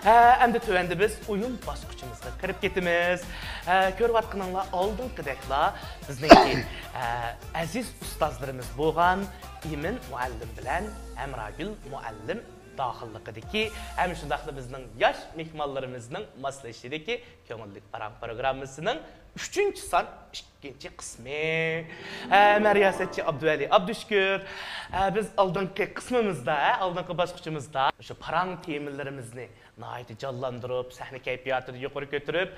Endi tövende biz uyum basqıçımızga kirib ketimiz. Körüp atqınınla aldınqıdaqla bizningki aziz ustozlarimiz bo'lgan Imin muallim bilan Amragul muallim daxilliqidagi ham shundaqla bizning yosh mehmonlarimizning moslashidagi ko'ngillik parang programmasining 3-son 2-qismi. Mariyasatchi Abduvali Abdushkur biz oldingi qismimizda, oldingi bosqichimizda o'sha parang temalarimizni nihoyatda jonlantirib, sahna kayfiyatini yuqori ko'tarib,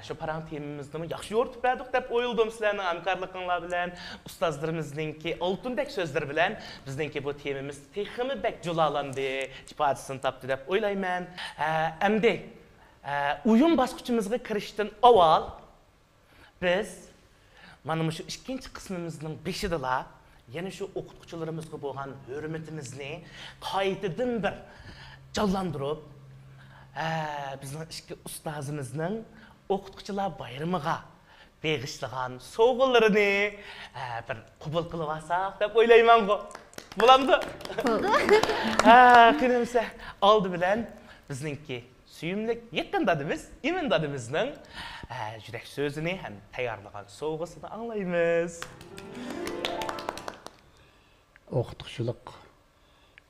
shu parang temamizni yaxshi yo'ritib berdik deb o'yladim sizlarning hamkorliginglar bilan, ustozlarimizning oltindek so'zlar bilan bizningki bu temamiz texmi bek julalandi, ifodasini topdi deb o'ylayman. Endi uyum bosqichimizga kirishdan avval biz mana shu ikkinchi qismimizning beshidala yana shu o'qituvchilarimizga bo'lgan hurmatimizni qaytadan bir jonlantirib, bizning ikki ustozimizning o'qituvchilar bayramiga beg'ishlagan sovg'alarini bir qabul qilib olsak deb o'ylayman. Bo'lamdi? Qanimsa oldi bilan bizningki suyumlik yaqin dadimiz, Imin dadimizning yurak so'zini ham tayyorlagan sovg'asini anglaymiz. O'qituvchilik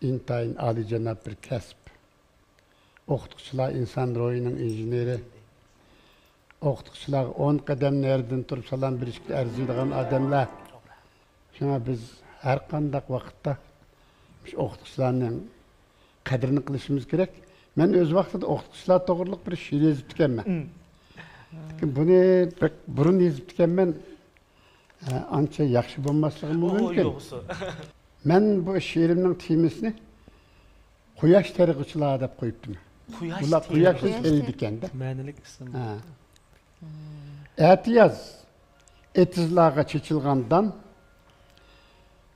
intayin oliyjanob bir kasb. O'qituvchilar inson ruhining injeneri. O'qituvchilar 10 qadam naridan turib salom berishga arziydigan odamlar. Shuna biz har qanday vaqtda shu o'qituvchilarning qadrini qilishimiz kerak. Men o'z vaqtida o'qituvchilar to'g'riliq bir she'r yozib ekanman. Buni burun yozib ekanman. Ancha yaxshi bo'lmasligi mumkin. Men bu she'rimning temasini quyosh terg'uchilar deb qo'yibdim. Ular quyoshni teriydi ekanda. Ma'nilik ism. Etiyoz etizlarga chechilgandan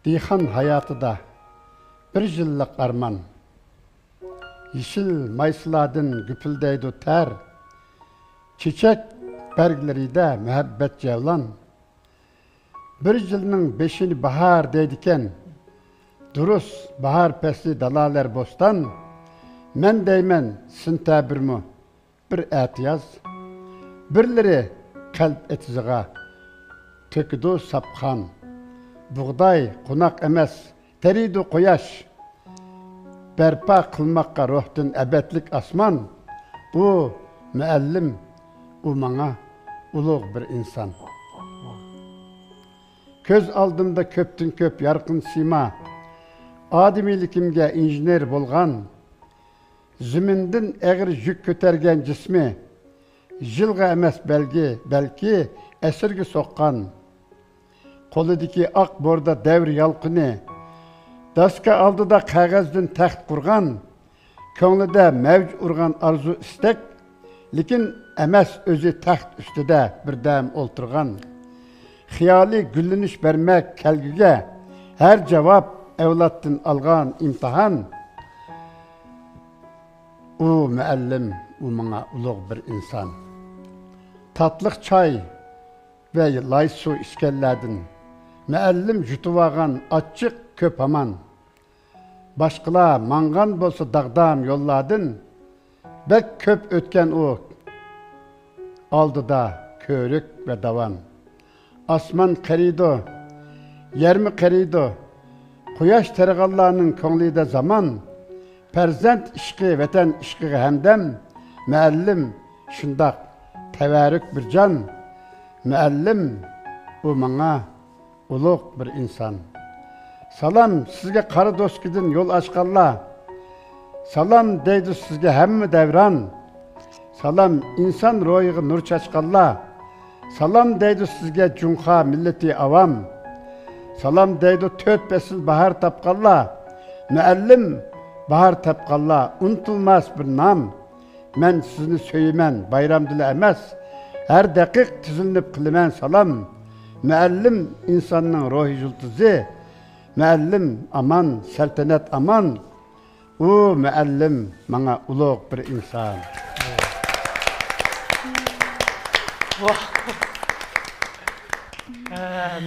dehqon hayotida bir yillik armon. Yeşil maysalardan güpüldeydi ter, çiçek bergleride muhabbet cevlan. Bir yılının 5'ini bahar deydiken, durus bahar pesli dalalar bostan, men deymen sintabirmu bir etiyaz, birleri kalp etiziga, töküdü sapkan, buğday konak emes, teriydi koyaş, berpa kılmakka ruhdun ebedlik asman, bu müellim, u bana ulug' bir insan. Köz aldımda köptün köp yarqın sima, adimilikimge injiner bolgan, zümündün eğir yük kötergen cismi, jilga emes belki esirgi soqqan, kolidiki ak borda devr yalqını, daska aldıda qağazdın taxt qurgan, ko'nglida mavj urgan arzu istek, lekin emas o'zi taxt ustida birdam o'ltirgan. Xiyoli gullanish bermak kelguga, her cevap evlatdan algan imtihan. U muallim, u bana ulug' bir insan. Tatliq choy ve lay su iskelladin, muallim jutuvagan açık köp aman. Başqalar mangan bolsa dağdam yolladın, bek köp ötken o, aldıda körük ve davan. Asman qarido, yermi qarido, quyosh terg'allarning ko'nglida zaman, farzand ishqi, vatan ishqiga hamdam, muallim shundoq tavarruk bir jon, muallim u menga ulug' bir inson. Salam sizge qari do'stkidan yo'l ochganlar. Salam deydi sizge hamma davron. Salam inson ruhiga nur chachganlar. Salam deydi sizge junqa millati avam. Salam deydi 4 fasl bahar topganlar. Muallim bahar topganlar. Unutulmas bir nam. Men sizni söymen bayramdila emas. Her daqiq tizilib qilaman salam. Muallim insonning ruhi yulduzi. Muallim aman, saltanat aman. U muallim bana ulug' bir inson.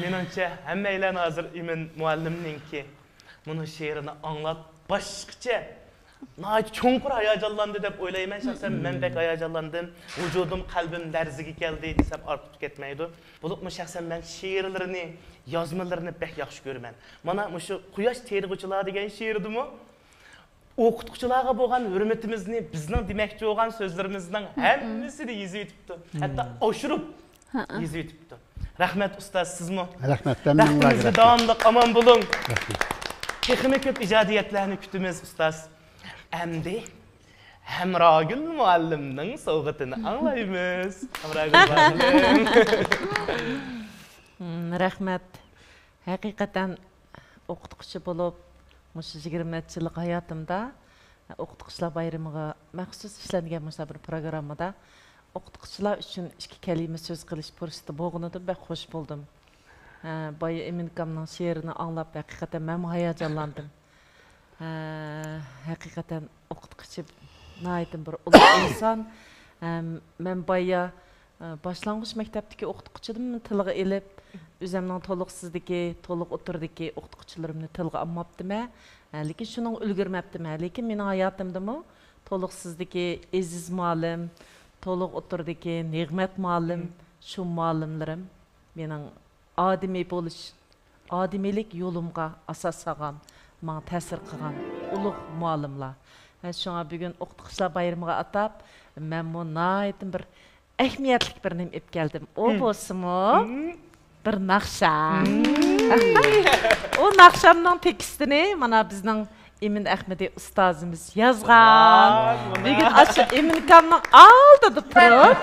Menimcha hammanglar hozir Imin muallimninki buni she'rini anglab boshqacha Nəhayət çonqur hayacanlandı deb o'ylayman. Şəxsən mən bək hayacanlandım. Vücudum, qalbim lərziga keldi desəm artıq ketməydi. Bulubmu şəxsən mən şeirlərini, yazmalarını bək yaxşı görürəm. Mana şu Quyosh terg'uchilar degan şeirdimi? O'qituvchilarga bo'lgan hurmatimizni, bizning demoqchi bo'lgan so'zlarimizning hammasini yozib yetibdi. Hatto oshirib yozib yetibdi. Rahmat ustoz, sizmi? Rahmat, Baxtingizga davomli omon bo'ling. Texnik ko'p ijodiyatlarni kutamiz ustoz. Endi Hamrogul muallimning sovg'atini anglaymiz. Hamrogul muallim. Rahmat. Haqiqatan o'qituvchi bo'lib, mush 20 yillik hayotimda o'qituvchilar bayramiga maxsus ishlangan bir programmada o'qituvchilar uchun ikki kalima so'z qilish fursati bo'lganida bek xush bo'ldim. Boya Eminkamning she'rini anglab haqiqatan men hayajonlandim. Haqiqatan o'qituvchi naytim bir ulug' inson. Men boya boshlang'ich maktabdagi o'qituvchidim tilga elib, o'zimning to'liqsizligi, to'liq o'tirdagi o'qituvchilarimni tilga olmabdim. Lekin shuning ulgurmabdim. Lekin mening hayotimdami to'liqsizligi Aziz muallim, to'liq o'tirdagi Nig'mat muallim, shu muallimlarim mening odimiy bo'lish, odimiylik yo'limga asos solgan, menga ta'sir qilgan ulug' muallimlar. Shunga bugun o'qituvchilar bayramiga atab, men bu naytim bir ahamiyatli bir nim ep geldim. O bo'lsimi bir naqsha. O naqshamning tekstini mana bizning Emin Ahmedi ustozimiz yozgan. Bugun aşı Eminkamning oldida turib,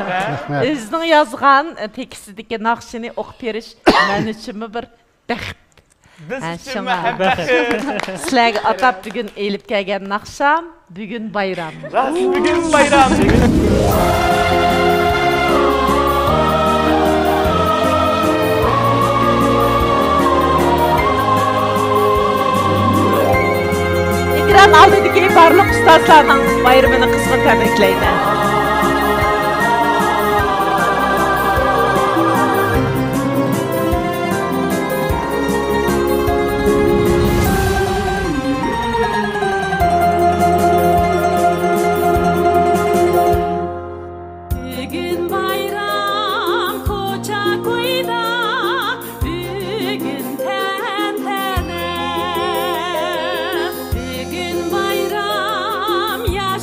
o'zining yozgan tekstidagi naqshini o'qib berish men uchun bir baxt. Biz uchun baxt. Sizlarga atab bugun elib kelgan naqsham bugun bayram. Bugun bayram. Ekran aldidagi barliq ustozlarning bayramini qizg'in tabriklayman.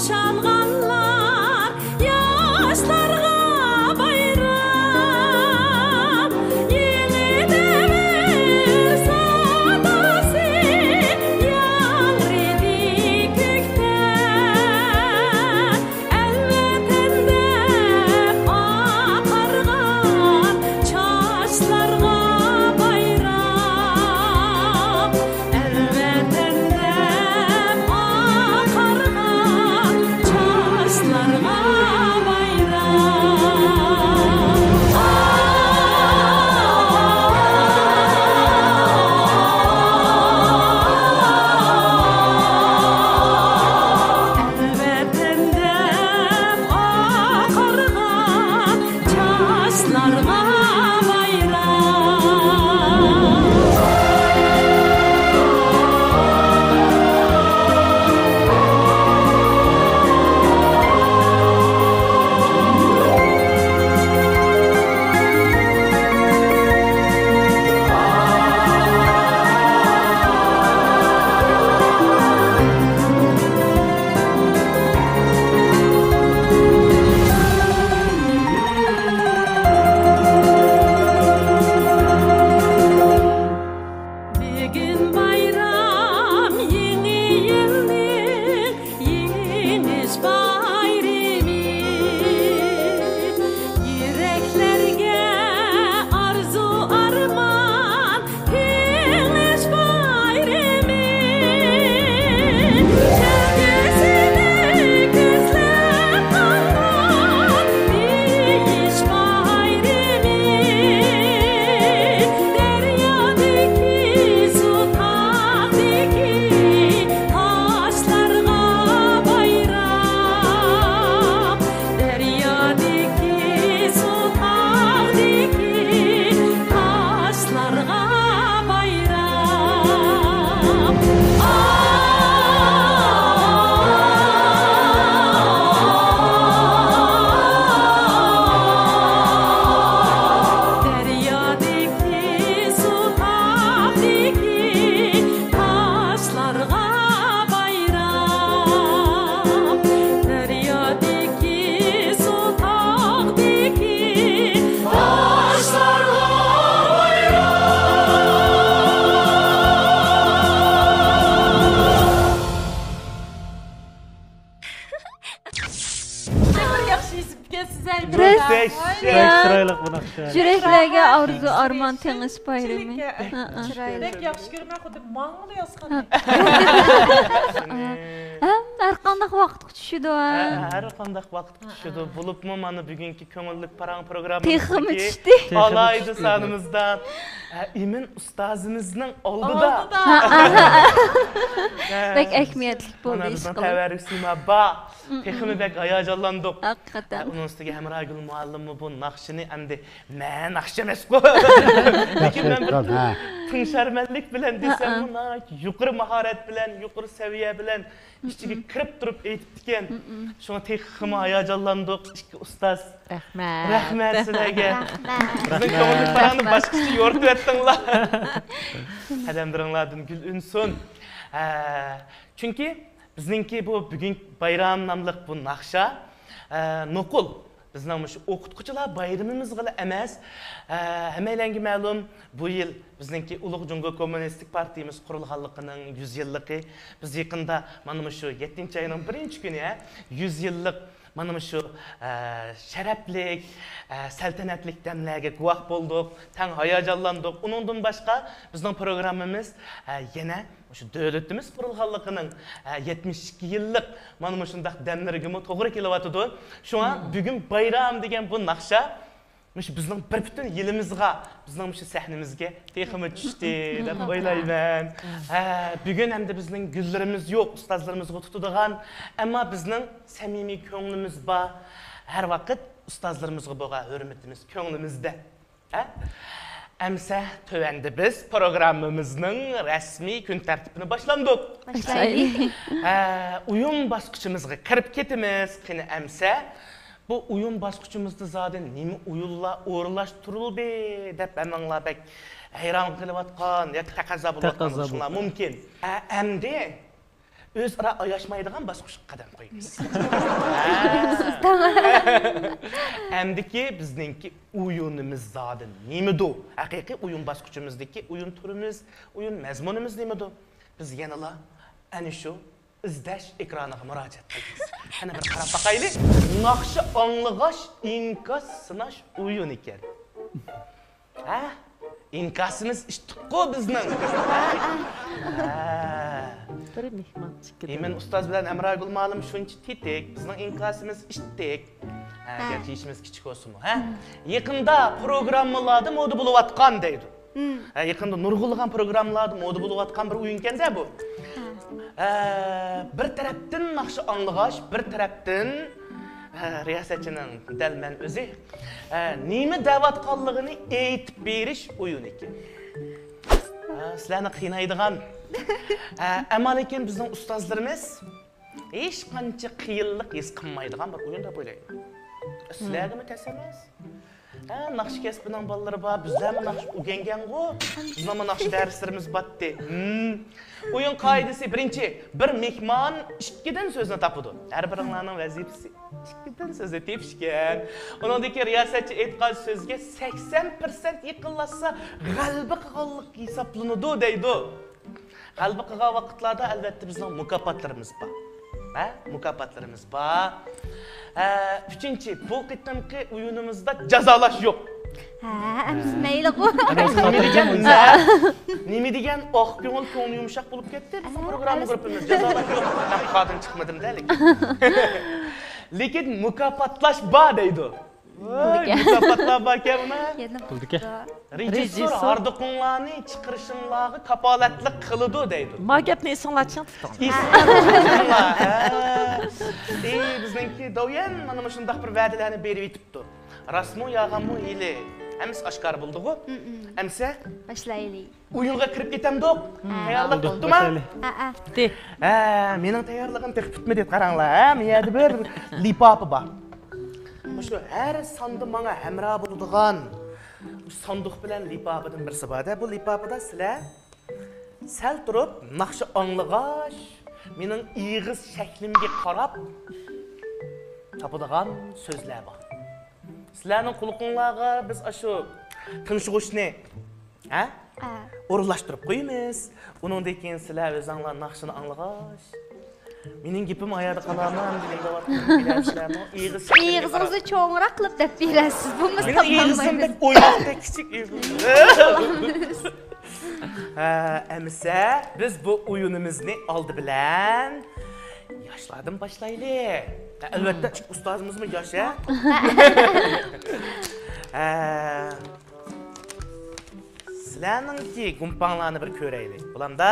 Yaşanğanlar bu nakşa. Yüreklerge arzu arman teniz bayrami. Bek yaxşı görmə xuddi mağlı yazğan. Her qandaq vaqt düşüdü ha. Her qandaq vaqt düşüdü. Bulupmu mana bugünkü köngüllük paran Teximi programımızdaki düşdü. alaydı sanımızdan. Emin ustazımızın oldu da. Bek ekmiyetlik boldu Ona iş bizden qılıb. təvərrüksüymə ba. Teximi bək ayacalandık. Hakikaten. Onun üstüge Hemragül muallimi bu nakşini endi mən nakşi emas bu. Lekin ben bir Ha. tınşarməllik bilen desem buna yuqarı maharet bilen, yuqarı seviye bilen içige kirip durup eğitipdiken. Şuna teximi ayacalandık. İki ustaz. Rəhmət. Rahmet sizlerge. Bizden kömürlük paranı başkası yortu ettinler. Adamlarınladın gül ünsün. Çünkü bizninki bu bugün bayram namlıq bu nakşa nokul. Bizden şu okutkucular bayramımız gıla emas. Hemelengi məlum bu yıl bizninki Uluq Cungo Komünistik Partiyimiz kurulğanlığının 100 yıllığı. Biz yakında manımı şu 7. ayının 1. günü 100 yıllık manımı şu şərəflik, səltənətlik dəmlərə quvaq bolduq, tən hayacanlandıq. Onundan başqa bizden programımız yine şu dövlətimiz kurulğanlığının 72 yıllık manımı şundaq dəmlərə toğru kilovatıdır. Şu an bugün bayram degen bu nakşa bizden bir bütün yılımızga, bizden şu səhnimizge teximi düştü dep oylayman. Bugün hem de bizden güllerimiz yok, ustazlarımızga tutuduğan, ama bizden samimi köngülümüz var. Her vakit ustazlarımızga boğa hürmetimiz köngülümüzde. Emse tövendi biz programımızın resmi gün tertibini başlandık. Başlayalım. Uyum baskıçımızga kirip ketimiz, kini emse. Bu uyum baskıçımızda zaten nemi uyulla uğurlaştırıl be dep hemenla bek hayran kılıvatkan ya takaza bulatkan şunlar mümkün. Emde öz ara ayaşmaydıgan baskıç kadam koyumuz. Emdeki bizninki uyunumuz zaten nemidu? Hakiki uyum baskıçımızdaki uyum turumuz, uyum mezmunumuz nemidu? Biz yanıla ani şu izdash ekraniga murojaat qilamiz. Ana bir qarab baqaylik. Naqshi anlig'ash inkas sinash o'yin ekan. Ha? İnkasımız iştiqqo bizning. Bir mehmon chiqdi. Men ustoz bilan Amragul ma'lum shuncha tetik, bizning inkasımız ishtik. Gerçi işimiz kichik olsun. Ha? Yaqinda programmalarda moda bo'layotgan deydi. Yaqinda nurg'ulg'an programmalarda moda bo'layotgan bir o'yin ekan-da bu. Bir tarafdan naqshi anlig'ash, bir tarafdan riyosatchining dalman o'zi nima da'vatqonligini aytib berish o'yin ekan. Sizlarni qiynaydigan ammo lekin bizning ustozlarimiz hech qancha qiyinlik his qilmaydigan bir o'yin deb o'ylayman. Sizlarga mutass emas? Naqsh kasbining bolalari bor, bizlar naqsh o'rgangan-ku. Bizning naqsh darslarimiz batdi. O'yin qoidasi birinchi, bir mehmon ikkidan so'zni topadi. Har biringlarning vazifasi ikkidan so'zni tepishgan. Uningdagi riyosatchi aytgan so'zga 80% yaqinlashsa g'alaba qilganlik hisoblanadi deydi. G'alaba qilgan vaqtlarda albatta bizning mukofotlarimiz bor. Mukofotlarimiz bor. Üçüncü, bu qitimki o'yinimizda jazolash yo'q. Mayli bu. Nima degan oq ko'ngil ko'ngli yumshoq bo'lib ketdi. Bizim programma grupimiz jazolash yo'q. Men qadin chiqmadim-da lekin. Lekin mukofotlash bor deydi. Mukofotlar bor ekanmi? Bulduk ya. Rejissor ardoqonlarni chiqarishinglarga kapolatlik qiladi deydi. Ma gapni esinglatishing tuting. Bizningki do'yan mana shunday bir va'dalarni berib yetibdi. Rasmu yog'amu ili hamiz oshkor bo'ldi-ku. Amsa Başlayalım. o'yinga kirib ketamdik. Tayyorlik tutdimi? De. Mening tayyorligim texib bitmadi deb qaranglar. Men yerda bir lipapi bor. Shu har sonda menga hamroh bo'ladigan sanduq bilan lipapidan birisi bor-da. Bu lipapida sizlar sal turib naqshi anlig'ash, mening ig'iz shaklimga qarab topadigan so'zlar bor. Sizlarning qulqinlarga biz shu tinchg'ushni o'rinlashtirib qo'yamiz. Uningdan keyin sizlar o'zingizlar naqshini anlig'ash, Mening gapim ayada qalaman degan davlatni bilasizlarmi? Ig'zingizni cho'ngroq qilib deb berasiz. Bo'lmasa Mening ig'zim deb o'ynoqda kichik ig'zim. Əmsə, biz bu oyunumuzni oldi bilan yoshlardan boshlaylik. Albatta, ustozimizmi yosh, ha? Sizlarningki gumpanglarni bir ko'raylik. Bulanda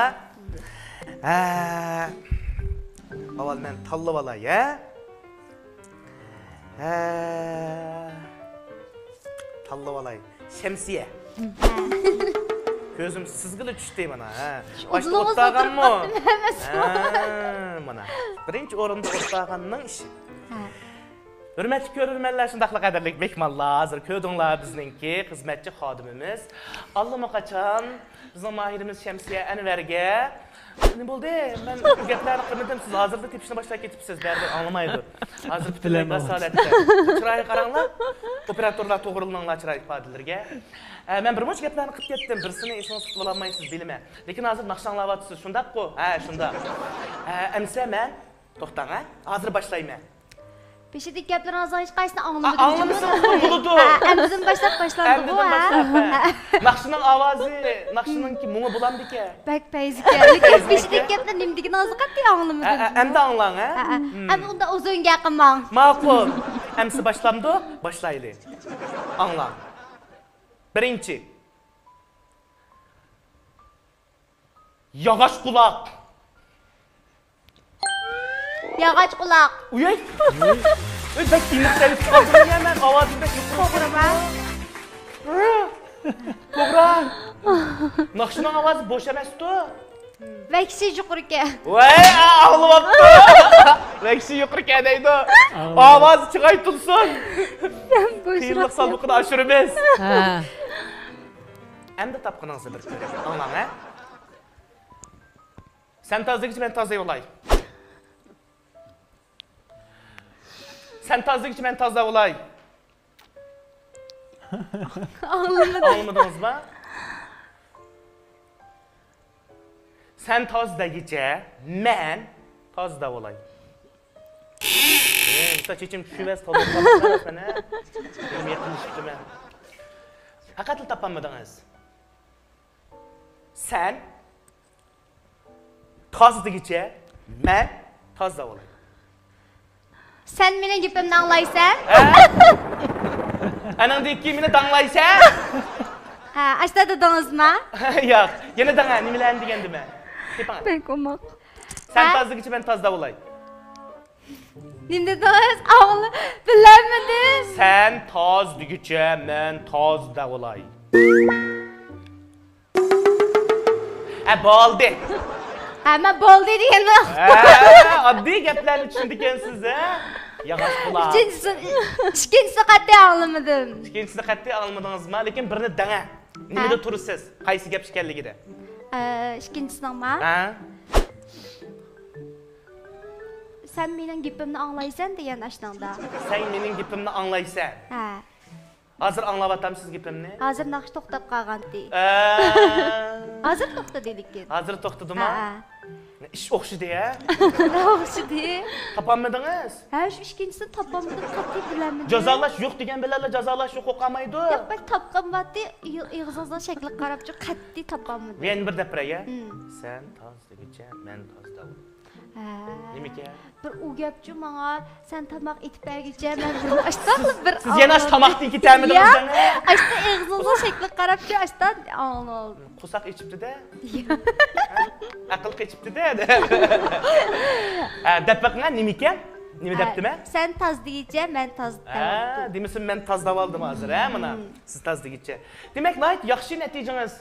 avval men tanlab olay, ha? Tanlab olay. Şemsiye. Gözüm sızgılı düştü bana. Başta ottağanmı? Mana. Birinci orunda ottağanның işi. Hürmetli görürmenler, şundaqlı qadirlik mehmanlar, hazır köydüңlar bizninki xizmetçi xodimimiz. Allama qaçan bizim mahirimiz Şemsiye Enver'ge. Ne oldu? Ben gaplarni qilmadim, siz hozirda tepishni boshlab ketibsiz, baribir anglamaydi. Hozir butunlay masolatda. Chiroyli qaranglar. Operatorlar to'g'rilanglar chiroyli ifodalarga. Men bir muncha gaplarni qilib ketdim, birisini esingizga tutib olmaysiz, bilma. Lekin hozir naqshanlayapsiz, shundaq-ku? Ha, shunda. Amsa men to'xtang, ha? Hozir boshlayman. Peşindeki gaplarınızdan hiç qaysini anlamadım. Anlamışsınız mı? Buludu. Əmizin başlandı bu, ha? Naqşının avazı, naqşınınki muğu bulandı ki. Bək peyzikərlik. Peşindeki gaplar nimdigini azı qatı anlamadım. Hem de anlan, ha? Hem onda uzun qaqımman. Maqul. Hemsi başlandı, başlaylı. Anlan. Birinci. Yağaç kulak. Yağaç qulaq. Uyay. Bak inakları çıkardım hemen avazında yukarı. Kobra. Naqşının avazı boş emasdi. Vəkisi yuqurka. Vay, ağlıbaptı. Vəkisi yuqurka deydi. Avazı çıqaytılsın. Qiyinlik saldıqını aşırımız. Hem de tapqınızı bir görək. Anlan, ha? Sen tazdıqçı, ben tazday olay. Sen tazdıqçı, ben tazda olay. Anlamadınız mı? Sen tazdagice, men tazda olay. Mesela çeçim şüvez tadı kalmışlar sana. Benim yakınışıktı ben. Hakikaten tapamadınız. Sen tazdagice, men tazda olay. Sen menin gepimni anglaysan? Anan deyip ki meni danglaysan? Ha, aşta dedingizmi? Yo'q, yana danga, nimalarni degandim men. Tepang. Ben qo'moq. Sen tazdagicha, men tazda bo'lay. Nim dedingiz? O'g'li, bilamidingiz? Sen tazdagicha, men tazda bo'lay. Bo'ldi. Ha, men bo'ldi deganmi? Oddiy gaplarni tushundikansiz, ha? Yağaç kulak. İkincisi qat'iy anlamadim. İkincisini qat'iy anlamadingizmi? Lekin birini danga. Nimada turibsiz? Qaysi gap ekanligida? İkincisini Ha? Sen mening gepimni anglaysan degan ashnanda. Sen mening gapimni anglaysan. Ha. Hozir anglabatamsiz gapimni? Hozir naqsh to'xtab qolgandi. Hozir to'xtadi lekin. Hozir to'xtadimi? Ha. İş o'xshidi-ya. Ne o'xshidi? Topolmadingiz? Ha, shu ikkinchisini topolmadim, qat'iy bilamadim. Jazolash yo'q degan bilanlar jazolash yo'q o'qamaydi. Yo'q, bak topqanmadi, ig'zingizdan shakli qarabchi qat'iy topolmadim. Men bir dapiraga. Sen tazdagicha, men tazda bo'l. Nimaga? Bir u gapchi menga sen tamoq etib bergicha men bir ashtan bir. Siz yana tamoqni ketamidingizdan? Ashta ig'zingizdan shakli qarabchi ashtan oldi. Qusaq ichibdi-da. Aql qechibdi-da. Dapaqna nima ekan? Nima depdimi? Sen tazdigicha, men tazda. Demisin men tazdab oldim hozir, ha, mana. Siz tazdigicha. Demak, nayt yaxshi natijangiz.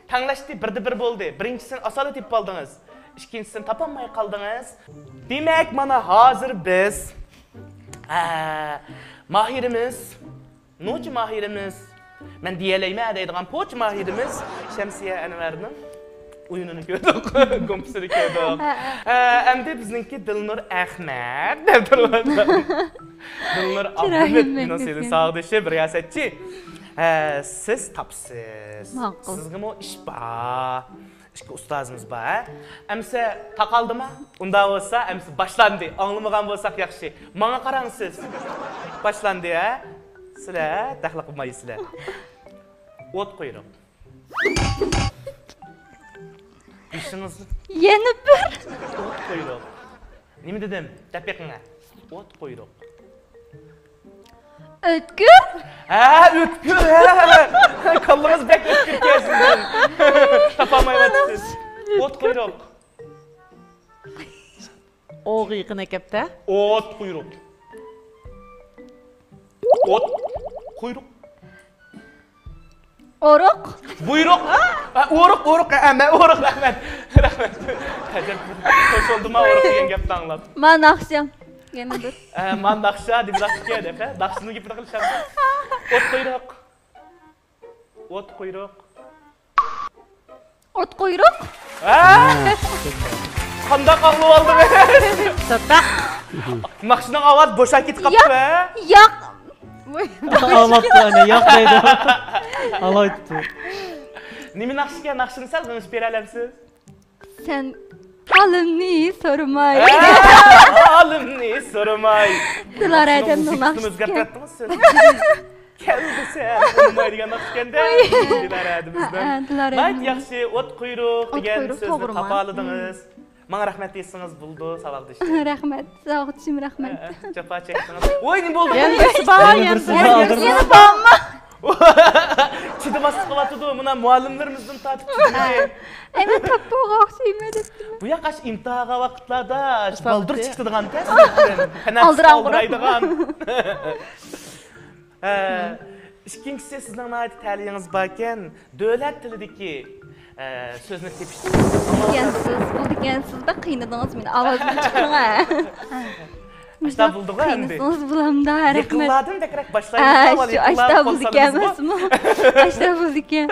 Tanlashdi, birda bir bo'ldi. Birinchisini asolat tepib oldingiz. İkincisini topolmay qaldingiz. Demak, mana hozir biz mahirimiz, no'chi mahirimiz, men deyalayman deydigan poch mahirimiz Şemsiye Enver'ning oyununu ko'rdik, kompisini ko'rdik. Endi bizningki Dilnur Ahmed deb turibdi. Dilnur Ahmed, nasıl sağdışı, riyasatchi. siz tapsiz. Ma'qul. Sizga mo ish bor. İşte ustazımız var. Emse takaldı mı? Unda olsa emse başlandı. Anlamagan bolsak yaxşı. Bana qarang siz. Başlandı ha. Sizler daxil qilmaysizlar. Ot quyruq. İşiniz Yana bir. ot quyruq. Nima dedim? Tapiqinga. Ot quyruq. Ötkür. Ha, ötkür. Kallınız bek ötkür kesin. Tapamayapsiz. Ot quyruq. Oğuyğına kepte. Ot quyruq. Ot quyruq. Oruk. Buyruq. Uruq. Ama uruq rahmet. Rahmet. Hacım. Hoş oldum ha uruq degan gapni anglab. Man akşam. Yana bir. Man daqsha deb daqshga deb, daqshini gapini qilishadi. Ot quyruq. Ot quyruq. Ot kuyruk. Qanday qolib oldi men? Sata. Maqshining ovoz bo'shab ketib qopti. Yak. Ağlattı anne, yakmaydı. Ağlattı. Nima naqshga naqshini sal qilib bera olamsiz? Sen halimni sormay. Halimni so'ramay. Dilar adamning O'zimiz naqshiga. gapirtdingiz siz. Keldi sen. Bilmaydigan naqshganda dilar adimizdan. Dilar Mayt yaxshi ot quyruq degan quyruq, so'zni to'g'rimi? topaladingiz. Menga rahmat deysiniz bo'ldi, savol dishdi. Rahmat. Sağ olun rahmat. Jafo chekdingiz. Voy, nima bo'ldi? Yendisi bana Bir yendisi. sizi aldırma. Yana bağımma. Chidamaslik qilyapti. Mana muallimlarimizdan tortib chiqdi. Hemen tapuğa okşaymadım. Bu yoqash imtihonga vaqtlarda baldur Sağ chiqadigan test. Aldıran quraydigan. Ikkinchisi sizning nayt ta'limingiz bor ekan, davlat tilidagi so'zni tepishtirib. Gensiz de kıynadınız beni. Avazım çıkın ha. Ashta bulduq endi. Kıynasınız bulam da rahmet. Yıqılladım dekrak başlaymiz. Şu aşta bulduk emas mı? Aşta bulduk ya.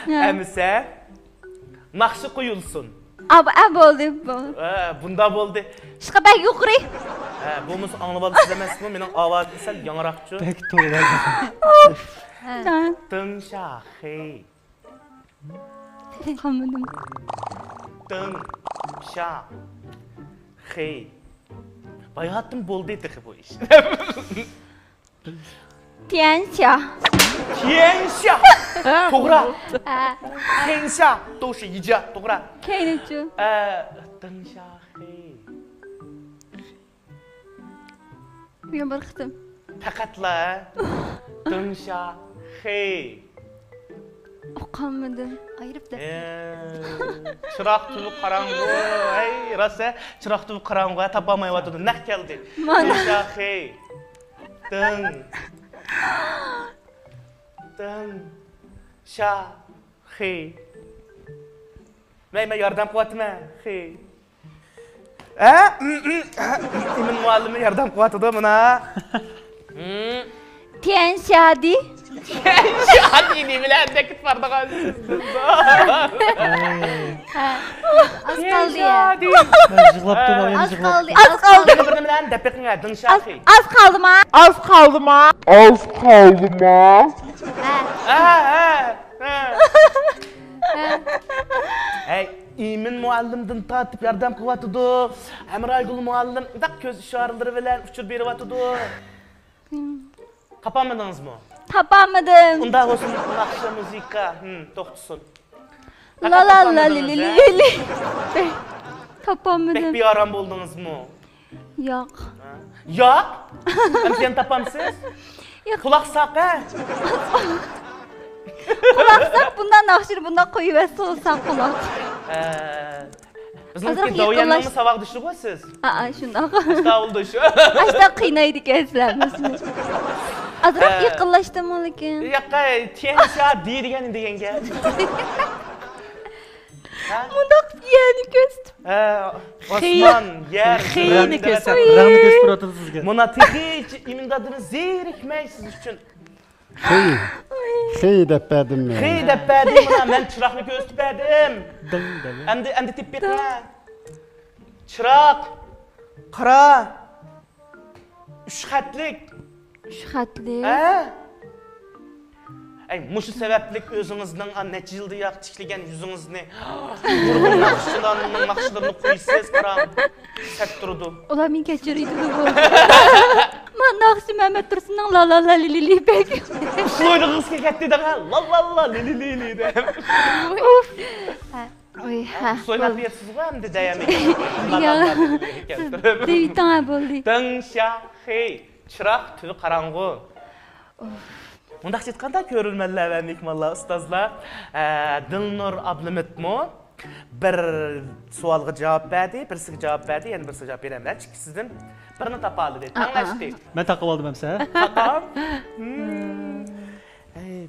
Əmsə naqşı qoyulsun. Ab oldu bu. Bunda bo'ldi. Şıqa bak yukarı. Bo'lmasa anglab olasiz emasmi? Mening ovozim sal yangroqchi. Pek doğru. Timshahi. Kamadım. Timshahi. Bayatım bo'ldi edi bu ish. Tianxia. Tianxia. To'g'ri. Tianxia to'shi yija, to'g'ri. Kaynachu. Timshahi. Bir bakdım. Faqatla Timshahi. Oqamadım. Ayırıp da. Chiroq tubi qarong'u. Ay, rosa chiroq tubi qarong'uga topolmayotdi. Naq keldi. Timshahi. Timshahi. Men yordam qilyapman. Imin muallimi yordam qilyapti mana. Tianxia di. Hadi bilan dekit bardagan Az kaldı ya. Jıglattım ama Az jıglattım. kaldı. Az kaldı. Bir bilan depiqinga Timshahi. Az kaldı ma. Az kaldı mı? Hey, Imin muallimdan tatib yordam qilyapti. Amraygul muallim daq ko'z ishoralari bilan uchur beryapti. Qapamadingizmi? Tapamadım. Unda olsun naqshi muzika, to'xtasin. La la la li li li li. Bek Tapamadım. beyoram bo'ldingizmi? Yok. Yo'q. Sen topamsiz? Yo'q. Quloq soqa. Kulaksak bundan nakşır bundan koyuverse olsan kulak. Bizning Azroq doyanlarni yaqinlash- savoq dishibsiz. Şundan. Davulda shu. Aşta kıynaydı gözlerimizni. Azroq yaqinlashdim lekin. Yoqqa Tianxia deydigan deganga. Mundaq yani göstüm. Osmon, yer, Xeyini kesem. Rağını gösteriyordu sizge. Munafiqich imdadini zerikmaysiz uchun. Hey deb berdim men. Xey deb berdim mana men chiroqni ko'rsatib berdim. Dın deme. Endi tip betma. Chiroq. Qara. 3 xatlik. Şu xatli. Muşu sebeplik özünüzden neçə yılda yağ tikilgen yüzünüzni vurgun nakşılarının nakşılarını koyuyorsunuz karam. Set durdu. Ola min keçiriydi bu. Man Nakşi Mehmet Tursun'un la la la li li li bek. Soylu kız keketti de la la la li li li li de. Uf. Oy ha. Soylu bir siz var mı de yemek? Ya. Devi tane boldu. Dın şahı çırak tüvü karanğı. Mundaq жетканда көрülmeliler ve mehmanlar, ustazlar. Dilnur Ablametmo bir sualga cevap verdi, birisiga cevap verdi, yani birisiga cevap veremedi. Çünkü sizden birini tapalı dedi. Anlaştı. Ben takıp aldım hem sen. Tapam.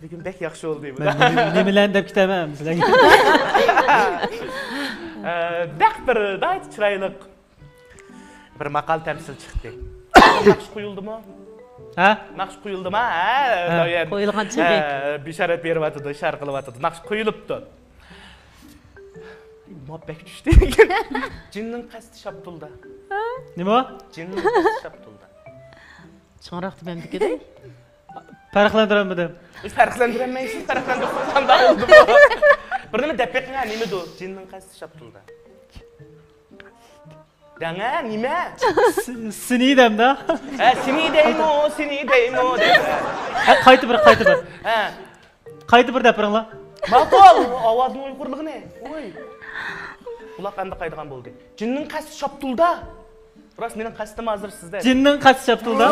Bugün bek yaxşı oldu bu. Ben nemilen dep kitemem. Bek bir dayt çıraylık bir makal temsil çıktı. Nakş koyuldu mu? Ha? Nakş koyuldu mu? Doyan. Koyulgan çebek. Bişaret berip atıdı, şarkılıp atıdı. Nakş koyuluptu. Muhabbet düştü. Cinnin kasti şaptıldı. Nima o? Cinnin kasti şaptıldı. Çoğunraktı benim dikede. Farqlandıramıdım. Farqlandıramaysiz, farqlandırsan da oldu bu. Bir nima dep beqinga nima du? Cinnin kasti şaptıldı. Dana nima? Sini dem da. Seni deyim o dedi. Qaytı bir. Ha. Qaytı bir dep la. Maqol, ovozning uyqurligi ne? Oy. Kulaq qanday qaydigan bo'ldi. Jinning qasti shaptulda. Rost mening qasdim hozir sizda. Cinnin kaç yaptı da?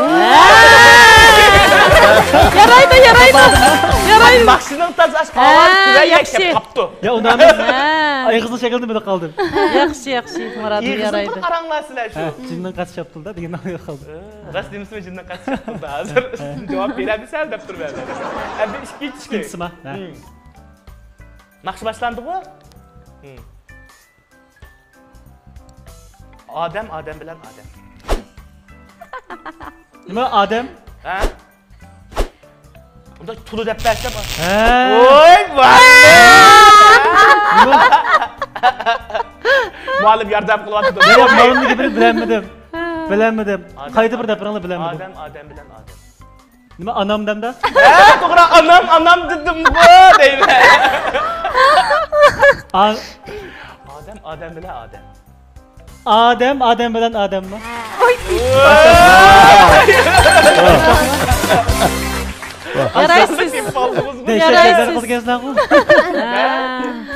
Yaraydı. Maksimum taz aşk ovoz tüvey yakıp qaptı. Ya ondan ben ayıqsız şekilde mi de kaldım? Yaxşı, Murat yaraydı. Yığızın qaranlasılar şu. Cinnin kaç yaptı da degan ayıq kaldı. Rost demismi jinning qasti shaptulda hozir. Javob beramisan deb turib berdi. Endi ishga ketishdi. İkincisi mi? Naqsh boshlandi bu? Odam bilan odam. Nima Adem? Ha? Unda tulu deb bersa bor. He. Oy, vay! Muallim yordam qilyapti. Ben malımı gibi bilemedim. Qaytı bir dep bilemedim. Odam bilan odam. Nima anam dem da? To'g'ri, anam dedim bu deyman. Odam bilan odam. Adem bilen Adem mi? Yaraysız. Dehşet gebden kız gelsen ku.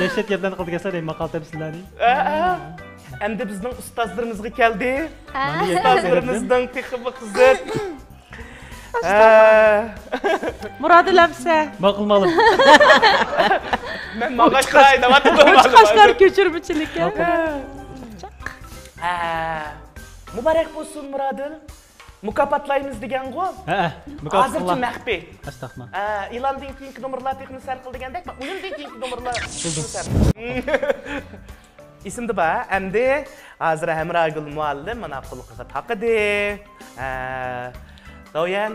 Dehşet gebden kız gelsen deyim makal temsilani. Endi bizning ustozlarimizga keldi. Ha. Ustozlarimizning texi qiziq. Murat ilemse. Maqılmalım. Men mağaç qilay deb Uç kaşlar köçürmüçülük ya. Mübarek bo'lsin Muradil. Mukofotlaymiz degan-ku. He. Hozircha maxfiy. Astagfirullah. E'londan keyingi nomerlar texni sar qilgandek, o'yindan keyingi nomerlar sar. İsimdi ba, endi hozir Hamragul muallim mana qulqiga taqidi. Doyan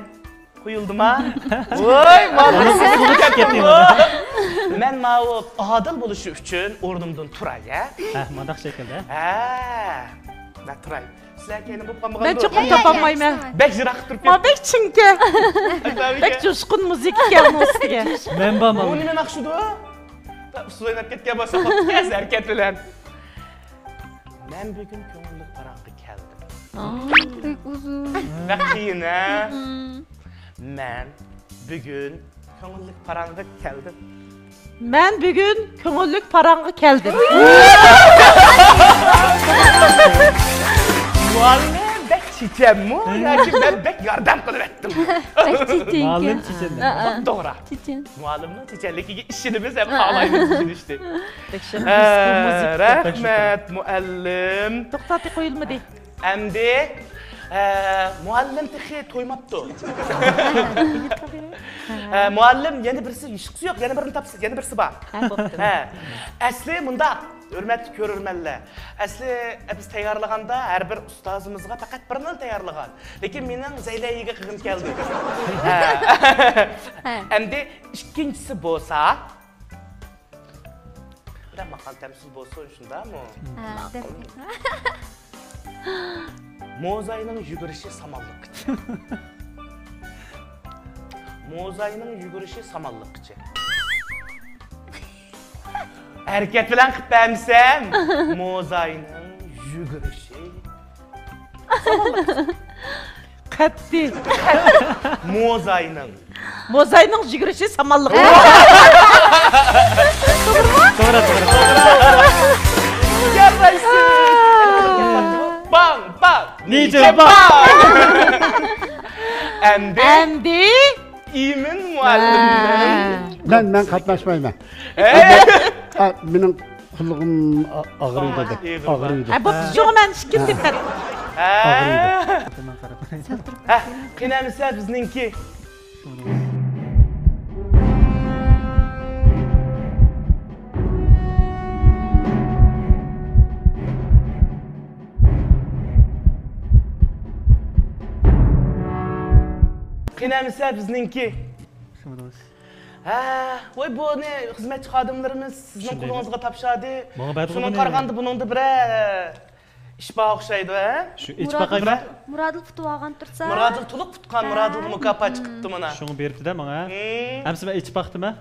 qo'yildimi? Voy, men ma'u adil bo'lishi uchun o'rnimdan turay, ya. He, mandaq şekilde. Ben turay. Sizlar keyin bu qolmagan. Ben çok tapamayman. Bek jiroq turib Ma bek çünkü. Bek coşkun müzik gelmesiga. Men Bu bamalım. nima maqsudi? Ustoynab ketgan bo'lsa, qopgas harakat bilan. Men bugun ko'ngilli paraqqa keldim. Pek uzun. Va qiyin, ha? Men bugun ko'ngilli paraqqa keldim. Ben bugün kömürlük parangı keldim. Muallim bek çiçekmi? Yoki ben bek yordam qilib etdim. Pek çiçek. Malum çiçeğinde. To'g'ri. Çiçek. Muallimning çiçekligiga ishini biz ham xohlaymiz tushunishdi. Bek disco müzik. Rahmat muallim. To'xtatı qo'yilmadi. Endi muallim texi to'ymabdi. Muallim yana birisi ishqisi yo'q, yana birini topsiz, yana birisi bor. Asli bunda hurmatli ko'rurmanlar. Asli biz tayyorlaganda har bir ustozimizga faqat birini tayyorlagan. Lekin mening Zaylayiga qilgim keldi. Endi ikkinchisi bo'lsa, bir maqal tamsil bo'lsin shundami? Mo'zayning yugurishi samonliq. Mozayının yuguruşu samallıqçı. Hareket bilen qilib beğensem. Mozayının yuguruşu Qatti. Mozayının. Mozayning yugurishi samalliq. To'g'ri. Bang bang. Nice bang. Endi İmin muallimden. Ben katlaşmayayım. Benim kulluğum ağrıydı dek. Ağrıydı. Bu yo'q men shikil deb kat. Qinamisa bizninki. Qinamisa bizninki. Voy bu ne hizmetçi xodimlarimiz sizning qo'lingizga topshirdi. Shuni qaraganda buningda bir ish bor o'xshaydi, ha? Shu ich baqaymi? Muradil tutib olgan tursa. Muradil to'liq tutgan, Muradil mukofot chiqibdi mana. Shuni beribdi-da menga. Hamsi men ich baqdimi?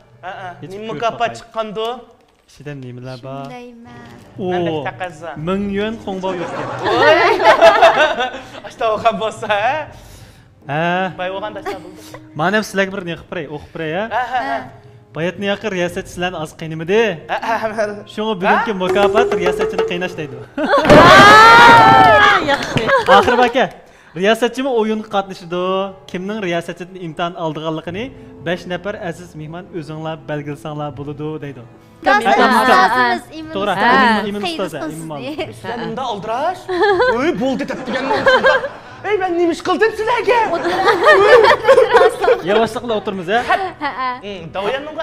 Nim mukofot chiqqandi. Ichida nimalar bor? Shundaymi? Mendek taqazza. 1000 yuan qo'ngboq yo'q ekan. Ashta o'qib bo'lsa, ha? Ha. Bay o'g'anda ashta bo'ldi. Men ham sizlarga bir ne qilib qo'ray, o'qib qo'ray, ha? Bayatni yaqin riyosat sizlarni oz qiynamidi. Shunga bugungi mukofot riyosatchini qiynash deydi. Yaxshi. Oxir aka, riyosatchimi o'yinga qatnashdi. Kimning riyosatchidan imtihon oldiganligini 5 nafar aziz mehmon o'zinglar belgilasanglar bo'ladi deydi. Ustozimiz imun To'g'ri, ustoz. imun ustoz, Xeyr imun. Sen unda oldrash. Oy bo'ldi deb deganman. Ey ben neymiş qildim sizlarga? Yavaşlıqla o'tirmiz, ha? Davoyanning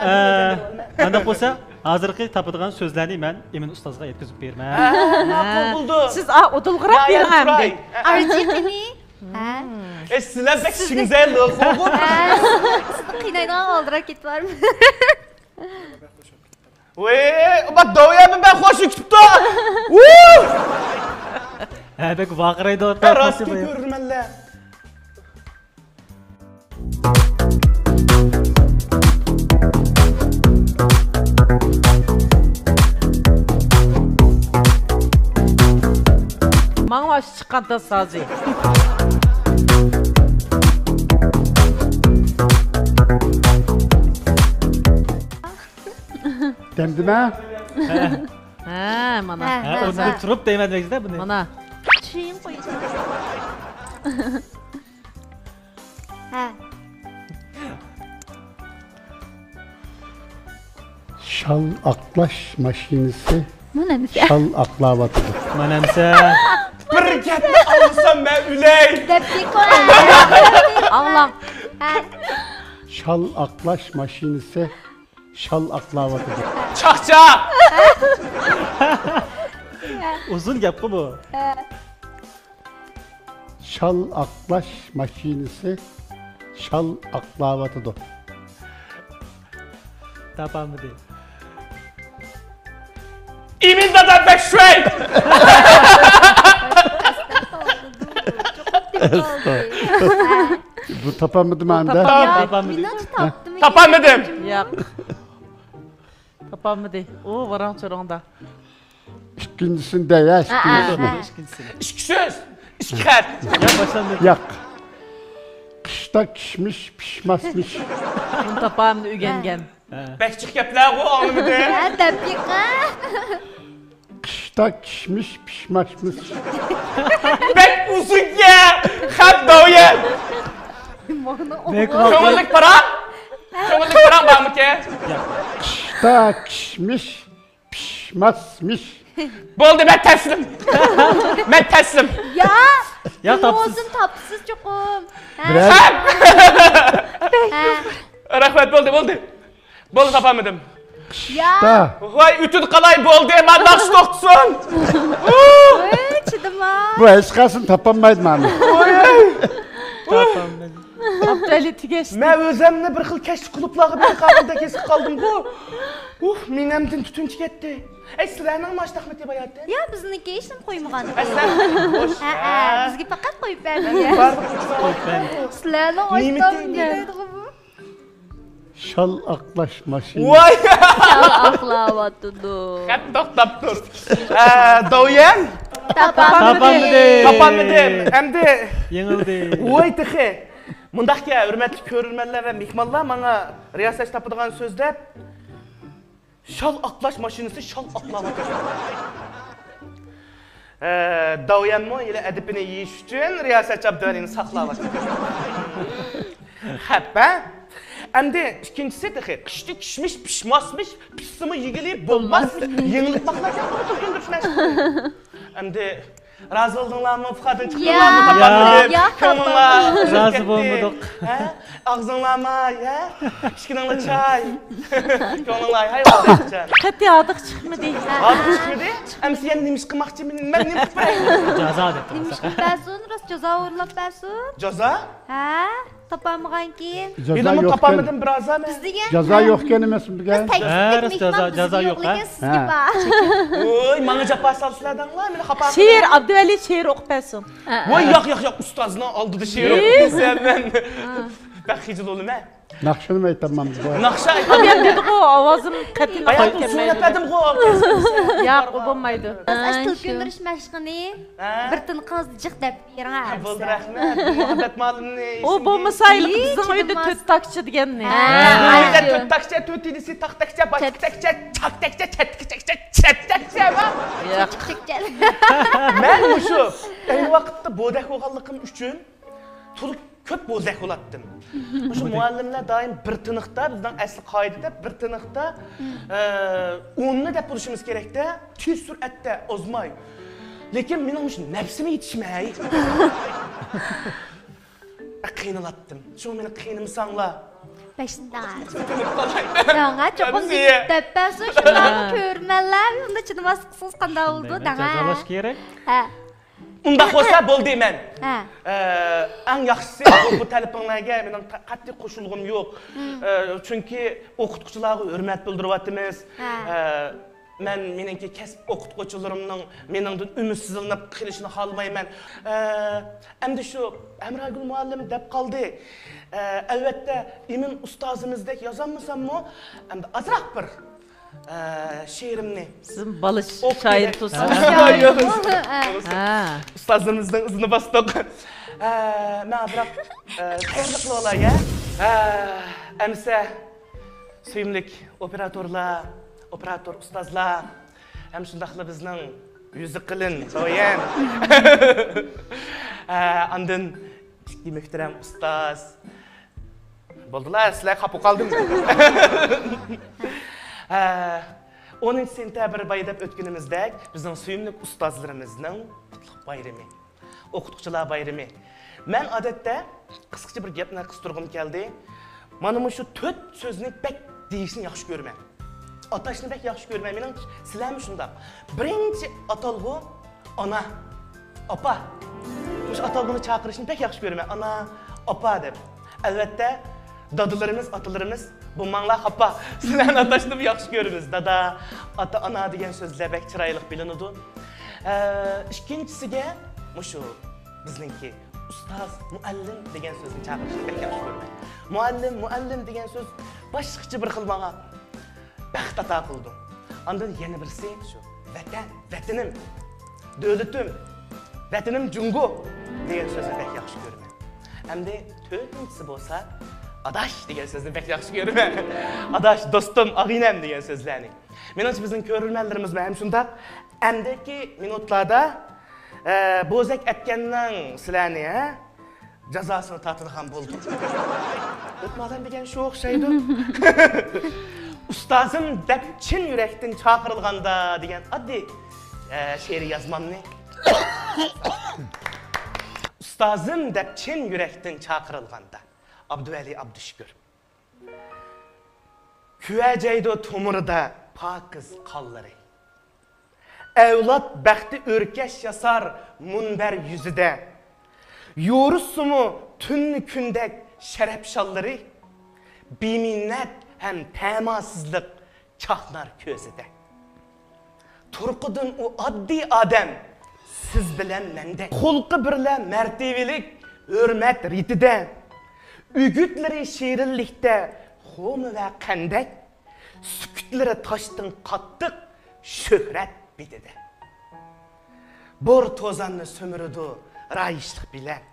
Qanday bo'lsa, hozirgi topadigan so'zlarni men Emin ustozga yetkazib berman. ma'qul bo'ldi. Siz o'tilg'irab bering hamdi. Arjiqini. Ha. Sizlar bek shingzay lo'qo'g'u. Qiynaydigan oldirib ketvarmi? Voy, bak davoyanni ben xo'sh kutibdi. Ha, bek vaqiraydi Rostga ko'rmanlar. Manga chiqqanda sozi. Demdime? Ha, mana. Ha, o'zida turib deymadingizda buni. Mana. Çiğin koyacağım. Ha. Şal aklaş maşinesi, Bu ne? şal aklavatıdır. Manamsa. Bir gapni olsam men ulay. Depiko. Anglam. Ha. Şal aklaş maşinesi, şal aklavatıdır. Çaqcha. Uzun gap bu. Şal aklaş maşinesi, şal aklavatıdır. Tapamidi. İmin dadan bek şuay. Bu tapamadım anda. Tapamidi. Minnoç taptım. Tapamadım. Yo'q. Topamidi. O varang çorongda. İkincisinde ya, ikincisinde. İki söz. İki xat. Ya başlandı. Yak. Kışta kişmiş, pişmazmış. Bunu topamni o'rgangan. Bekçik gaplar o anlamadı. Ha, depika. Kışta kişmiş, pişmazmış. Bek uzun ya. Xat davoyan. Bek Kömürlük para. Kömürlük para var mı ki? Kışta kişmiş, pişmazmış. Boldu ben teslim. Ben teslim. Ya. Ya tapsız. Bozum tapsız çokum. Biraz Rahmet boldu. Boldu tapamadım. Ya. da Vay ütün kalay boldu hemen nakş doksun. Çıdım ha. bu eskasını tapamaydı mı? Tapamidi. Abdali tigeşdi. Ben özümle bir xil keşif kulüpları ben kabulda kesip kaldım bu. Minemden tütün çıketti. Sizlerinin maçta Ahmet bayattı. Ya bizniki hech kim qo'ymagan. Sen boş. Bizga faqat qo'yib berdi. Var. Sizlarni Nimetin oshdan deydi bu. Şal aqlash mashina. Voy! Aqlayapti. Hep to'xtab tur. Doyen, topamidim. Endi Yengildi. voy tixi. Mundaqki hurmatli ko'rurmanlar va mehmonlar menga riyosat topadigan so'zlar shal aqlash mashinasi shal aqlayapti. Doyenmi ile adibini yeyish uchun riyosat Abduvalining saqlayapti. Hapa. Endi ikkinchisi tixi qishda kishmish pishmasmish, pishsimi yigilib bo'lmasmi? Yengilib baqlarga turgundurishmas. Endi razı oldinglarmi? Fuqadan chiqdinglarmi? Topamidim. Razı bo'lmadik. Ağzınlarma ya. Kichkinangla choy. Ko'ngillar hayvonlar. Qat'iy odiq chiqmadi. Hozir chiqmadi? Amsi yana nima qilmoqchiman? Men nima qilib Jazo deb. Nima qilibsan? Rost jazo o'rlabsan? Jazo? Ha? Topamagan keyin. Jazo Men yo'q. topamidim birazdan. Biz degan Jazo yo'qkan emasmi? Jazo yo'q, ha? Voy, menga japa salsizlardanlar, meni xafa. She'r Abduvali she'r o'qib bersin. Voy, yo'q, ustozning oldida she'r o'qiysan men. Ben xijil olaman. Naqshini aytaman biz. Naqsha Men aytaman. dedi ku ovozim qat'iy Hayatım so'rapadim go. Yo'q, u bo'lmaydi. Tilkundirish mashqini bir tinqingizni jiq deb bering. Bo'ldi, rahmat. Muhabbat ma'lumni. U bo'lmasaylik bizning uyda to'rt takchi deganni. Uyda to'rt takcha, to'rt ilisi, taqtakcha, baştakcha, chaqtakcha, chattakcha, chattakcha va men shu ayni vaqtda bo'dak bo'lganligim uchun to'liq ko'p bo'dak bo'latdim. Shu muallimlar doim bir tiniqda, bizning asl qoidada bir tiniqda 10ni deb bo'lishimiz kerakda, tez sur'atda ozmay. Lekin mening shu nafsim yetishmay. Qiynalatdim. Shu meni qiynamsanglar. Başından. Dana çoğun tepesi şunları körmeler. Onda çıdımaz kısız qanday oldu dana. Jazolash kerak. Ha. Undaq bo'lsa bo'ldi men. Ha. Eng yaxshisi bu talablarga mening qat'iy qo'shilg'im yo'q. Chunki o'qituvchilarga hurmat bildiryapmiz. Men meningki kasb o'qituvchilarimning meningdan umidsizlanib qilishini xohlamayman. Endi shu Amragul muallim deb qoldi. Albatta, imin ustozimizdek yozolmasammi? Endi azroq bir she'rimni Sizin balış şair tutsun. Ustozlarimizdan izini bosdik. Men azroq tayyorlik qilib olay ya. Amsa suyimlik operatorlar, operator ustozlar, ham shundaqla bizning yuzi qilin, doyen. Andın ikki muhtaram ustoz. Bo'ldilar, sizlar qapib qoldim. 10 sentabr bayidab o'tganimizdek bizning suyimli ustozlarimizning qutlug' bayrami, o'qituvchilar bayrami. Men odatda qisqacha bir gapni qistirg'im keldi. Mana shu 4 so'zni bek deyishni yaxshi ko'raman. Atashni bek yaxshi ko'raman. Mening sizlarmi shundaq. Birinchi atalg'u ona, opa. Shu atalg'uni chaqirishni bek yaxshi ko'raman. Ana, opa deb. Albatta, dadalarimiz, atalarimiz bu manglar xafa. Sizlarni atashni yaxshi ko'ramiz. Dada, ata, ana degan so'zlar bek chiroyli bilinadi. Ikkinchisiga shu bizningki ustoz, muallim degan so'zni chaqirishni bek yaxshi ko'raman. Muallim degan so'z boshqacha bir xil menga baxt ato qildi. Ondan yana birisi shu vatanim, davlatim, vatanim jungo degan so'zni bek yaxshi ko'raman. Hamda to'rtinchisi bo'lsa adash degan so'zni bek yaxshi ko'raman. Adash, do'stim, ag'inam degan so'zlarni. Menimcha bizning ko'rilmanlarimiz ham shundaq. Andaki minutlarda bo'zak atganning sizlarni jazosini tortadigan bo'ldim. O'tmadan degan shu o'xshaydi. Ustozim deb chin yurakdan chaqirilganda degan oddiy she'r yozmamni. Ustozim deb chin yurakdan chaqirilganda Abduvali Abdushukur. Kuyajaydi to'mirida pokiz qonlari. Evlat baxti o'rkash yasar munbar yuzida. Yo'rusumu tunni kundek sharaf shallari. Beminnat ham ta'masizlik chaqnar ko'zida. Turqidan u oddiy odam siz bilan menda. Xulqi bilan martabelik hurmat ritida. Ügütleri şirinlikte to'mi va qandak sukutlari toshdan qattiq shuhrat bitidi. Bor tozanni sömürüdü rayişlik bilen.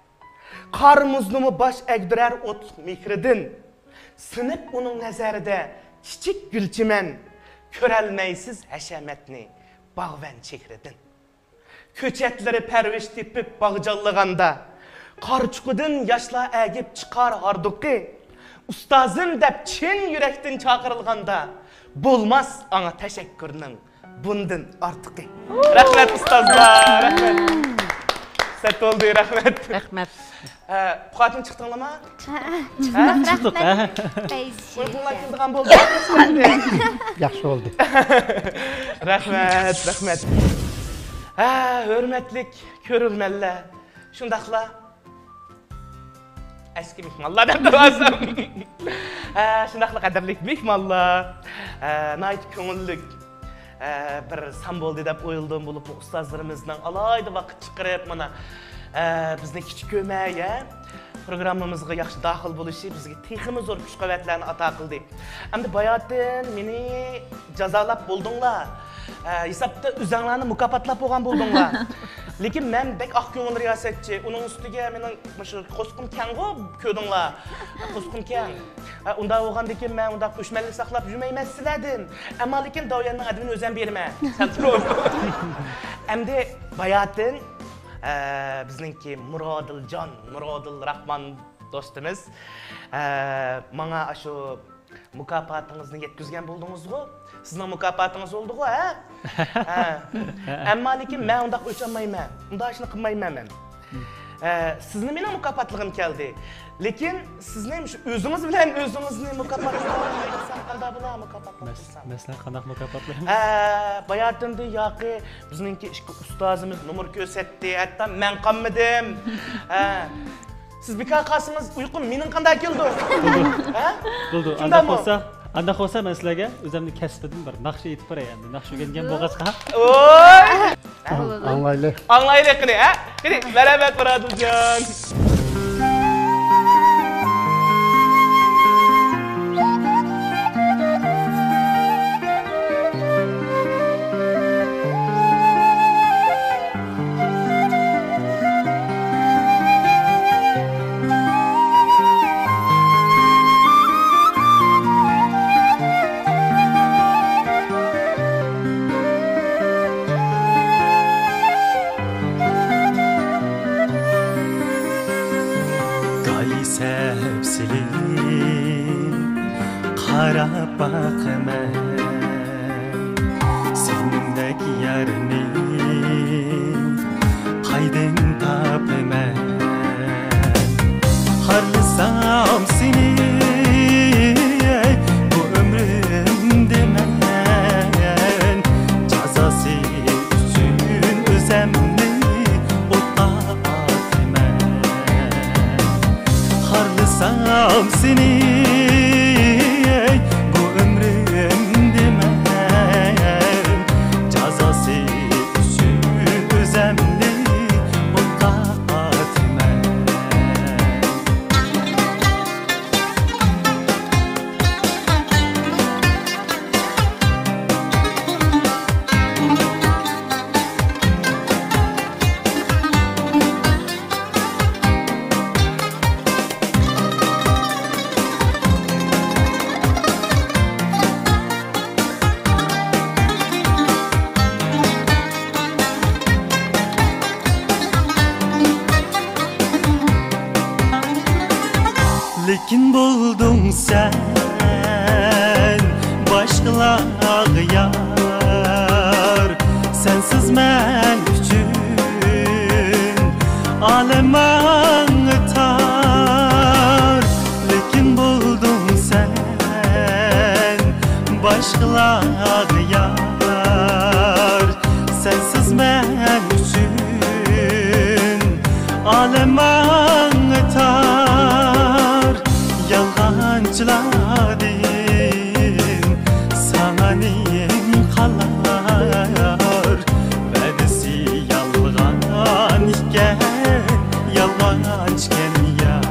Kar muzlumu baş egdirer otluq mikridin. Sınıp onun nazarida kichik gülçimen. Körelmeysiz həşəmətni bağvən çekridin. Köçetleri perviş tepip bağcallığanda. Qarçuqudun yaşla əgib çıxar harduqi. Ustazım dep çin yürektin çakırılğanda. Bulmaz ana teşekkürünün bundan artıqı. Rahmet ustazlar, rahmet. Set oldu, rahmet. Rəhmət. Puqatın çıktın mı? Çıktık. Uygunlar kıldıgan boldu. Yaxşı oldu. Rahmet, rahmet. Hürmetlik, körülmeller. Şundaqla eski mihmallar dep durasam. Şundaqla qadirlik mihmallar. Nayt köngüllük bir samboldu dep oyulduğum bulup ustazlarımızdan alaydı vaqt çıqırıp mana bizni kichik kömeye programmamızga yaxshi daxil bo'lishi bizga texmi zo'r kuch-quvvatlarni ato qildi. Endi bayatdan meni jazolab bo'ldinglar. Hisobda o'zinglarni mukofotlab bo'lgan bo'ldinglar. Lekin men bek oq ko'ngil riyosatchi, uning ustiga mening shu qo'sqim kang'o ko'rdinglar. Qo'sqim kang. Unda bo'lgandan keyin men unda qo'shmanlik saqlab yurmayman sizlardan. Ammo lekin Davyanning adini o'zim berma. Sen tur. Endi bayatdan bizningki Murodiljon, Murodil Rahman do'stimiz menga shu mukofotingizni yetkazgan bo'ldingiz-ku. Sizning mukofotingiz oldu-ku, ha? Ammo lekin men unda o'chanmayman. Unda ishni qilmayman men. Sizni mening mukofotligim keldi. Lekin sizning shu o'zingiz bilan o'zingizni mukofotlasangiz qanday bo'lar mukofotlasam? Masalan, qanday mukofotlaymiz? Bayatında yoki bizningki ishki ustozimiz nomer ko'rsatdi, hatto men qolmadim. Siz bekor qolsangiz uyqum mening qanday keldi? Bo'ldi. Anda xo'sa men sizlarga o'zimni kasbidan bir naqsha aytib beray endi. Naqsha o'rgangan bo'lg'achqa. Oy! Anlaylı. Anlaylik qani, ha? Qani, marhamat Murodiljon. Qarab baqaman sendek yarni qaydin tapaman harlasam seni bu ömrümde men cazası üçün özemni o'tqa ataman harlasam seni Lekin buldun sen başqalar yar sensiz men üçün alem anıtar lekin buldun sen başqalar yar sensiz men üçün alem anıtar yalgancıladım sana neyim kalar Vedisi yalgan iken yalgançken yar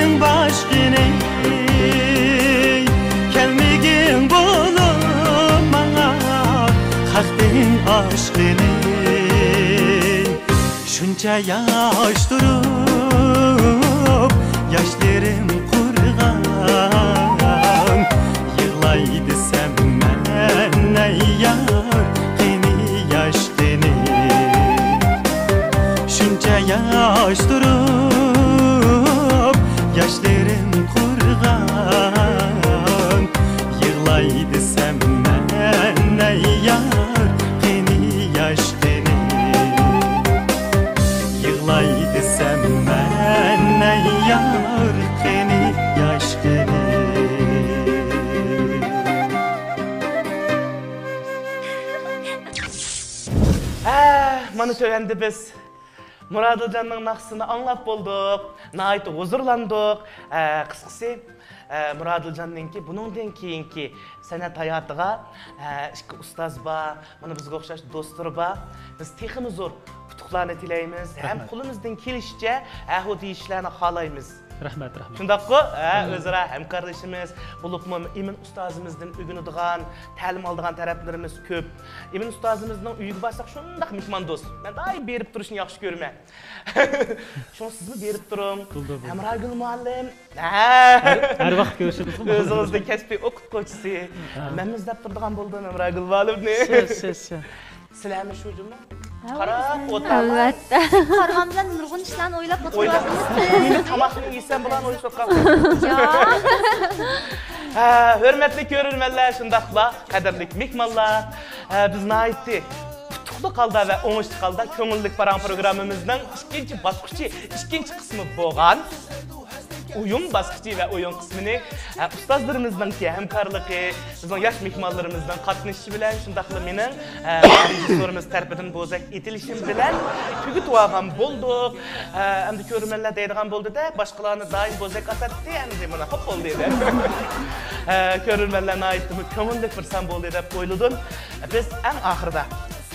Gelmegin başkini Gelmegin bulup bana Hakdin aşkını Şunca yaş durup Yaşlarım kurgan Yığlaydı sen menne yar Keni yaşkını Şunca yaş durup Yaşlarım kurgan Yığlaydı sen menne yar Keni yaşkını Yığlaydı sen menne yar Keni yaşkını Mana tövende biz Muradılcan'ın naqsını anlap bulduk, nahayt huzurlandık. Kısqası Muradılcan'ınki bunundan keyinki sanat hayatıga iki ustaz ba, mana bizga o'xshash do'stlar ba. Biz texmi zo'r qutuqlarni tilaymiz, ham qo'limizdan kelishicha bu deyishlarni xohlaymiz. Rahmat. Shundaqku, o'zaro hamkorlashimiz, bo'libmi Emin ustozimizdan o'rganadigan, ta'lim oladigan taraflarimiz ko'p. Emin ustozimizning uyiga borsak shundaq mehmon do'st. Men doim berib turishni yaxshi ko'raman. Shuni sizmi berib turim. Amragul muallim. Har vaqt ko'rishimiz mumkin. O'zingizning kasbiy o'qituvchisi. Men izlab turadigan bo'ldim Amragul muallimni. Shu. Sizlarmi shu juma? Qarab o'tiramiz. Albatta. Qarg'amdan nurg'un ishlarni o'ylab o'tiryapmiz. Meni tamoqni yesam bilan o'y soqqan. Ya. Hürmetli ko'rurmanlar, shundaqla, qadrli mehmonlar, bizni aytdik. Qutuqli qalda va o'ngishli qalda ko'ngillik paran programmamizning ikkinchi bosqichi, ikkinchi qismi bo'lgan oyun bosqichi va oyun qismini ustozlarimizning hamkorligi, bizning yosh mehmonlarimizning qatnashishi bilan shundaqla mening rejissorimiz tarafidan bo'zak etilishim bilan tugitib olgan bo'ldik. Endi ko'rmanlar deydigan bo'ldi-da, boshqalarni doim bo'zak atadi, endi mana hop bo'ldi dedi. Ko'rmanlarni aytdim, ko'ngillik bir bo'ldi deb o'yladim. Biz eng oxirida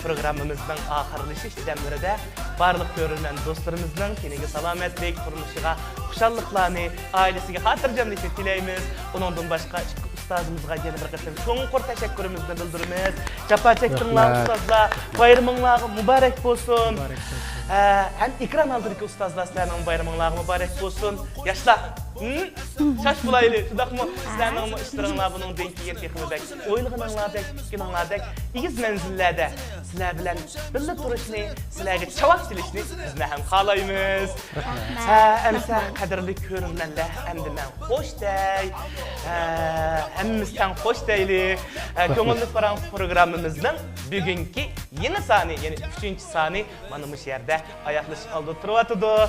programmamızdan ahırlaşış demlerinde barlık görülen dostlarımızdan kendine selametlik, turmuşuğa, kuşallıklarını, ailesine hatırcamlıkını dileyimiz. Ondan başka ustazımızga yeni bir kısım çoğunkur teşekkürümüzü bildirimiz. Çapa çektinler ustazlar, bayramınlar mübarek olsun. Hem ikram aldırık ustazlar sizlerinin bayramınlar mübarek olsun. Yaşlar. Şaş bulaylı, şudak mı? Sizlerinin iştirinler bunun denki yer tekimi bek. Oyluğunlar bek, fikirler iyiz menzillerde. Sizler bilen birlik duruşunu, sizlerge çavak silişini bizle hem xalayımız. Emse kadirli körünlerle emdimen hoş dey. Hemmizden hoş deyli. Köngüllük paran programımızın bugünkü yeni sani, yani 3. sani manımış yerde ayaklaşık aldı turvatıdı.